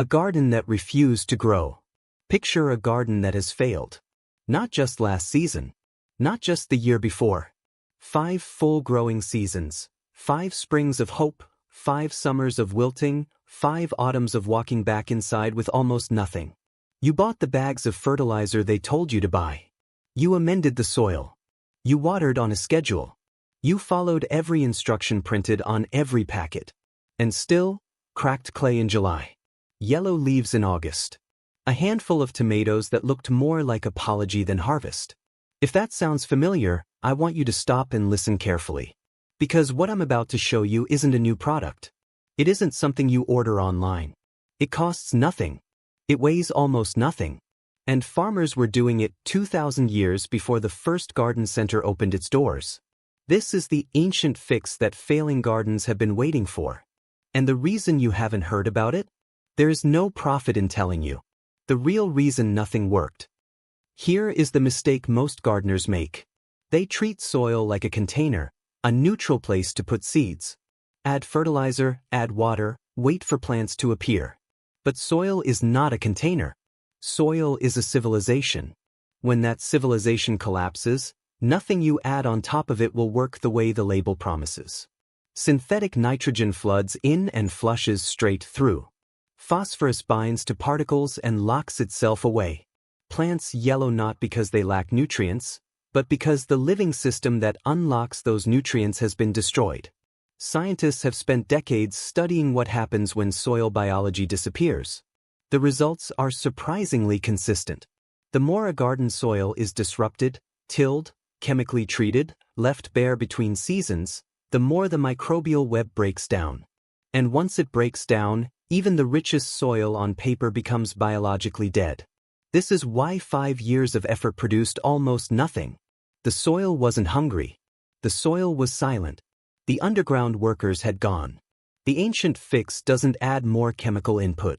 A garden that refused to grow. Picture a garden that has failed. Not just last season. Not just the year before. 5 full growing seasons. 5 springs of hope. 5 summers of wilting. 5 autumns of walking back inside with almost nothing. You bought the bags of fertilizer they told you to buy. You amended the soil. You watered on a schedule. You followed every instruction printed on every packet. And still, cracked clay in July. Yellow leaves in August. A handful of tomatoes that looked more like apology than harvest. If that sounds familiar, I want you to stop and listen carefully. Because what I'm about to show you isn't a new product. It isn't something you order online. It costs nothing. It weighs almost nothing. And farmers were doing it 2,000 years before the first garden center opened its doors. This is the ancient fix that failing gardens have been waiting for. And the reason you haven't heard about it? There is no profit in telling you. The real reason nothing worked. Here is the mistake most gardeners make. They treat soil like a container, a neutral place to put seeds. Add fertilizer, add water, wait for plants to appear. But soil is not a container. Soil is a civilization. When that civilization collapses, nothing you add on top of it will work the way the label promises. Synthetic nitrogen floods in and flushes straight through. Phosphorus binds to particles and locks itself away. Plants yellow not because they lack nutrients, but because the living system that unlocks those nutrients has been destroyed. Scientists have spent decades studying what happens when soil biology disappears. The results are surprisingly consistent. The more a garden soil is disrupted, tilled, chemically treated, left bare between seasons, the more the microbial web breaks down. And once it breaks down, even the richest soil on paper becomes biologically dead. This is why 5 years of effort produced almost nothing. The soil wasn't hungry. The soil was silent. The underground workers had gone. The ancient fix doesn't add more chemical input.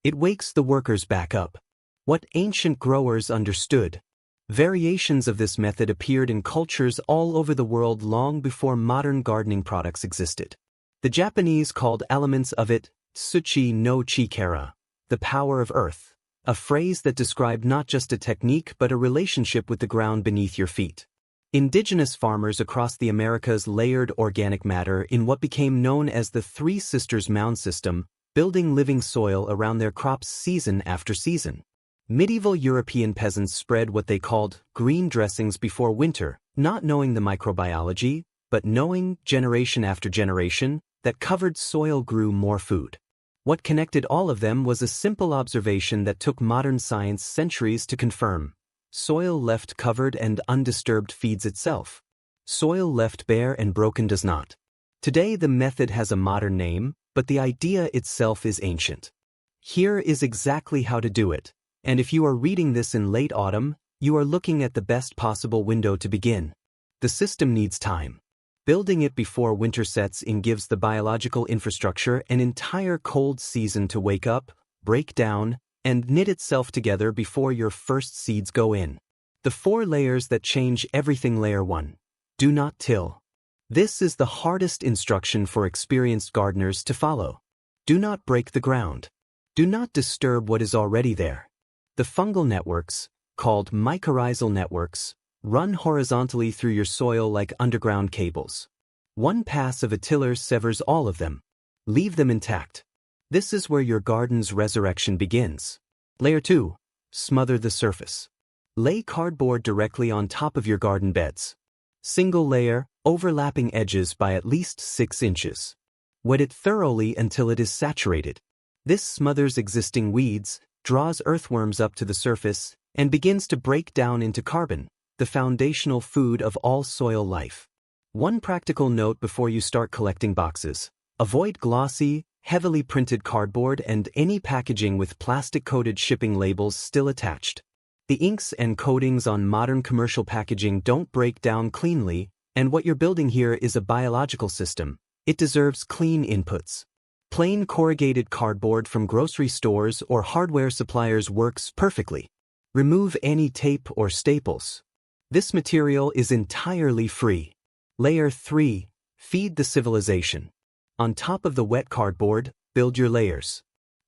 It wakes the workers back up. What ancient growers understood. Variations of this method appeared in cultures all over the world long before modern gardening products existed. The Japanese called elements of it Tsuchi no Chikara, the power of earth, a phrase that described not just a technique but a relationship with the ground beneath your feet. Indigenous farmers across the Americas layered organic matter in what became known as the Three Sisters mound system, building living soil around their crops season after season. Medieval European peasants spread what they called green dressings before winter, not knowing the microbiology, but knowing, generation after generation, that covered soil grew more food. What connected all of them was a simple observation that took modern science centuries to confirm. Soil left covered and undisturbed feeds itself. Soil left bare and broken does not. Today the method has a modern name, but the idea itself is ancient. Here is exactly how to do it, and if you are reading this in late autumn, you are looking at the best possible window to begin. The system needs time. Building it before winter sets in gives the biological infrastructure an entire cold season to wake up, break down, and knit itself together before your first seeds go in. The 4 layers that change everything. Layer 1. Do not till. This is the hardest instruction for experienced gardeners to follow. Do not break the ground. Do not disturb what is already there. The fungal networks, called mycorrhizal networks, run horizontally through your soil like underground cables. One pass of a tiller severs all of them. Leave them intact. This is where your garden's resurrection begins. Layer 2. Smother the surface. Lay cardboard directly on top of your garden beds. Single layer, overlapping edges by at least 6 inches. Wet it thoroughly until it is saturated. This smothers existing weeds, draws earthworms up to the surface, and begins to break down into carbon, the foundational food of all soil life. One practical note before you start collecting boxes. Avoid glossy, heavily printed cardboard and any packaging with plastic-coated shipping labels still attached. The inks and coatings on modern commercial packaging don't break down cleanly, and what you're building here is a biological system. It deserves clean inputs. Plain corrugated cardboard from grocery stores or hardware suppliers works perfectly. Remove any tape or staples. This material is entirely free. Layer 3. Feed the civilization. On top of the wet cardboard, build your layers.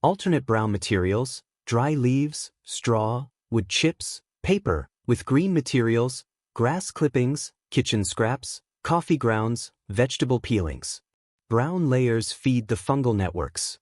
alternate brown materials, dry leaves, straw, wood chips, paper, with green materials, grass clippings, kitchen scraps, coffee grounds, vegetable peelings. Brown layers feed the fungal networks.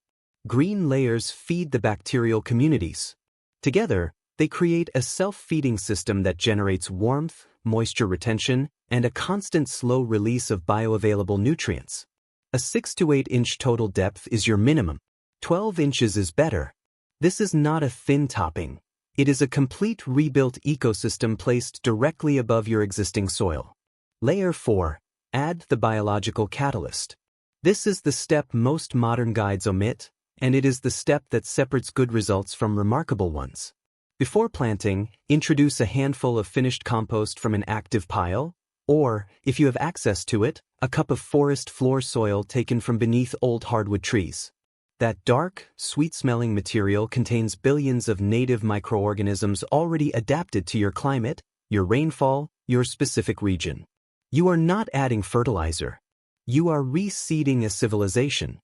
Green layers feed the bacterial communities. Together, they create a self-feeding system that generates warmth, moisture retention, and a constant slow release of bioavailable nutrients. A 6 to 8 inch total depth is your minimum. 12 inches is better. This is not a thin topping. It is a complete rebuilt ecosystem placed directly above your existing soil. Layer 4. Add the biological catalyst. This is the step most modern guides omit, and it is the step that separates good results from remarkable ones. Before planting, introduce a handful of finished compost from an active pile, or, if you have access to it, a cup of forest floor soil taken from beneath old hardwood trees. That dark, sweet-smelling material contains billions of native microorganisms already adapted to your climate, your rainfall, your specific region. You are not adding fertilizer. You are reseeding a civilization.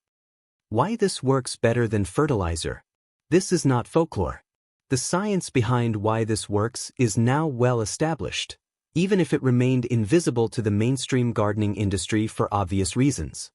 Why this works better than fertilizer? This is not folklore. The science behind why this works is now well established, even if it remained invisible to the mainstream gardening industry for obvious reasons.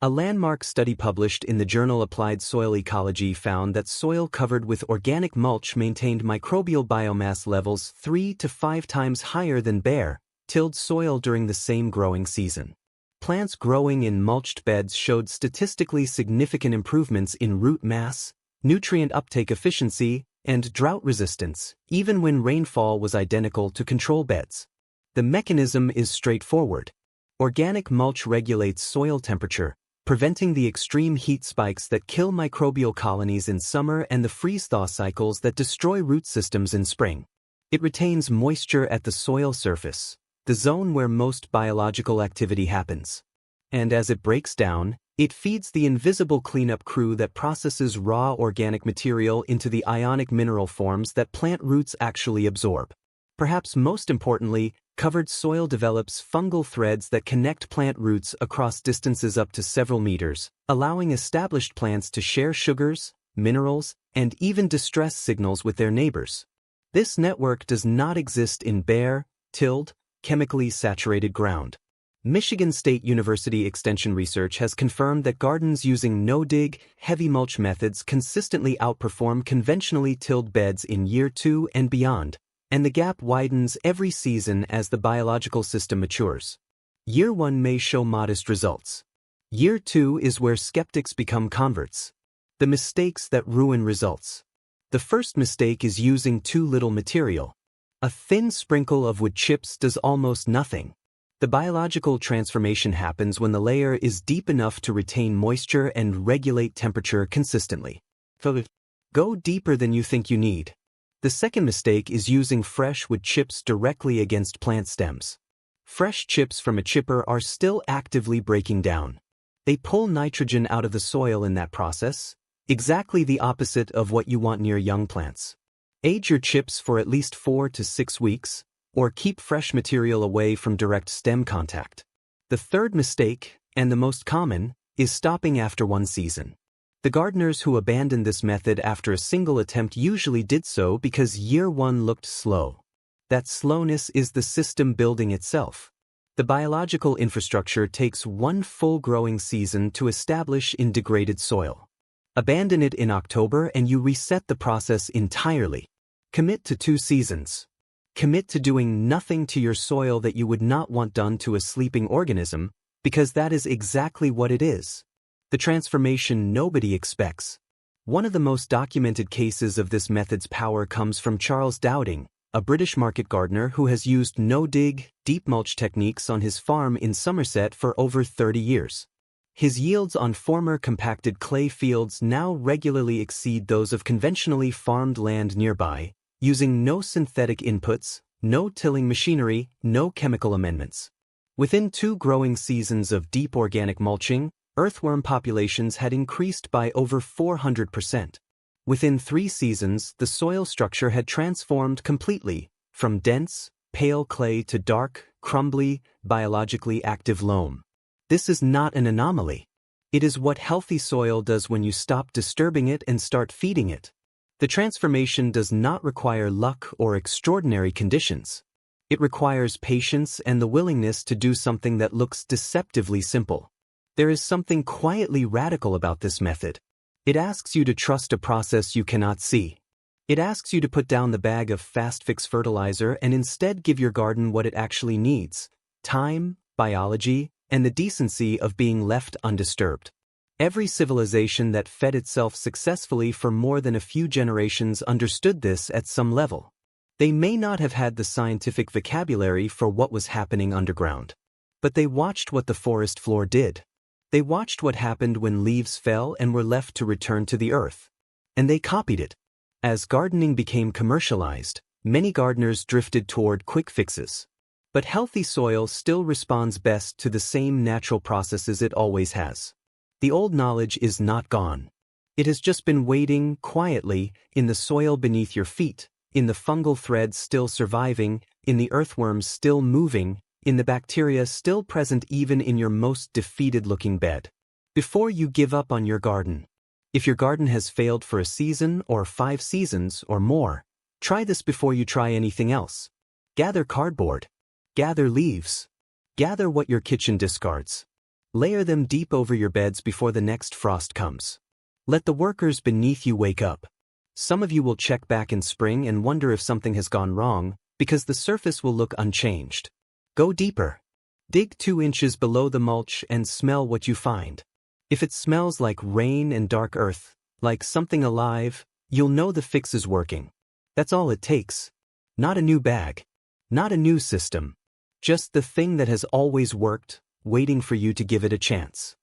A landmark study published in the journal Applied Soil Ecology found that soil covered with organic mulch maintained microbial biomass levels 3 to 5 times higher than bare, tilled soil during the same growing season. Plants growing in mulched beds showed statistically significant improvements in root mass, nutrient uptake efficiency, and drought resistance, even when rainfall was identical to control beds. The mechanism is straightforward. Organic mulch regulates soil temperature, preventing the extreme heat spikes that kill microbial colonies in summer and the freeze-thaw cycles that destroy root systems in spring. It retains moisture at the soil surface, the zone where most biological activity happens. And as it breaks down, it feeds the invisible cleanup crew that processes raw organic material into the ionic mineral forms that plant roots actually absorb. Perhaps most importantly, covered soil develops fungal threads that connect plant roots across distances up to several meters, allowing established plants to share sugars, minerals, and even distress signals with their neighbors. This network does not exist in bare, tilled, chemically saturated ground. Michigan State University Extension research has confirmed that gardens using no-dig, heavy mulch methods consistently outperform conventionally tilled beds in year 2 and beyond, and the gap widens every season as the biological system matures. Year 1 may show modest results. Year 2 is where skeptics become converts. The mistakes that ruin results. The first mistake is using too little material. A thin sprinkle of wood chips does almost nothing. The biological transformation happens when the layer is deep enough to retain moisture and regulate temperature consistently. Go deeper than you think you need. The second mistake is using fresh wood chips directly against plant stems. Fresh chips from a chipper are still actively breaking down. They pull nitrogen out of the soil in that process, exactly the opposite of what you want near young plants. Age your chips for at least 4 to 6 weeks, or keep fresh material away from direct stem contact. The third mistake, and the most common, is stopping after one season. The gardeners who abandoned this method after a single attempt usually did so because year 1 looked slow. That slowness is the system building itself. The biological infrastructure takes one full growing season to establish in degraded soil. Abandon it in October and you reset the process entirely. Commit to 2 seasons. Commit to doing nothing to your soil that you would not want done to a sleeping organism, because that is exactly what it is. The transformation nobody expects. One of the most documented cases of this method's power comes from Charles Dowding, a British market gardener who has used no-dig, deep mulch techniques on his farm in Somerset for over 30 years. His yields on former compacted clay fields now regularly exceed those of conventionally farmed land nearby, using no synthetic inputs, no tilling machinery, no chemical amendments. Within 2 growing seasons of deep organic mulching, earthworm populations had increased by over 400%. Within 3 seasons, the soil structure had transformed completely, from dense, pale clay to dark, crumbly, biologically active loam. This is not an anomaly. It is what healthy soil does when you stop disturbing it and start feeding it. The transformation does not require luck or extraordinary conditions. It requires patience and the willingness to do something that looks deceptively simple. There is something quietly radical about this method. It asks you to trust a process you cannot see. It asks you to put down the bag of fast-fix fertilizer and instead give your garden what it actually needs: time, biology, and the decency of being left undisturbed. Every civilization that fed itself successfully for more than a few generations understood this at some level. They may not have had the scientific vocabulary for what was happening underground, but they watched what the forest floor did. They watched what happened when leaves fell and were left to return to the earth. And they copied it. As gardening became commercialized, many gardeners drifted toward quick fixes. But healthy soil still responds best to the same natural processes it always has. The old knowledge is not gone. It has just been waiting quietly in the soil beneath your feet, in the fungal threads still surviving, in the earthworms still moving, in the bacteria still present even in your most defeated-looking bed. Before you give up on your garden. If your garden has failed for a season or 5 seasons or more, try this before you try anything else. Gather cardboard. Gather leaves. Gather what your kitchen discards. Layer them deep over your beds before the next frost comes. Let the workers beneath you wake up. Some of you will check back in spring and wonder if something has gone wrong, because the surface will look unchanged. Go deeper. Dig 2 inches below the mulch and smell what you find. If it smells like rain and dark earth, like something alive, you'll know the fix is working. That's all it takes. Not a new bag. Not a new system. Just the thing that has always worked, waiting for you to give it a chance.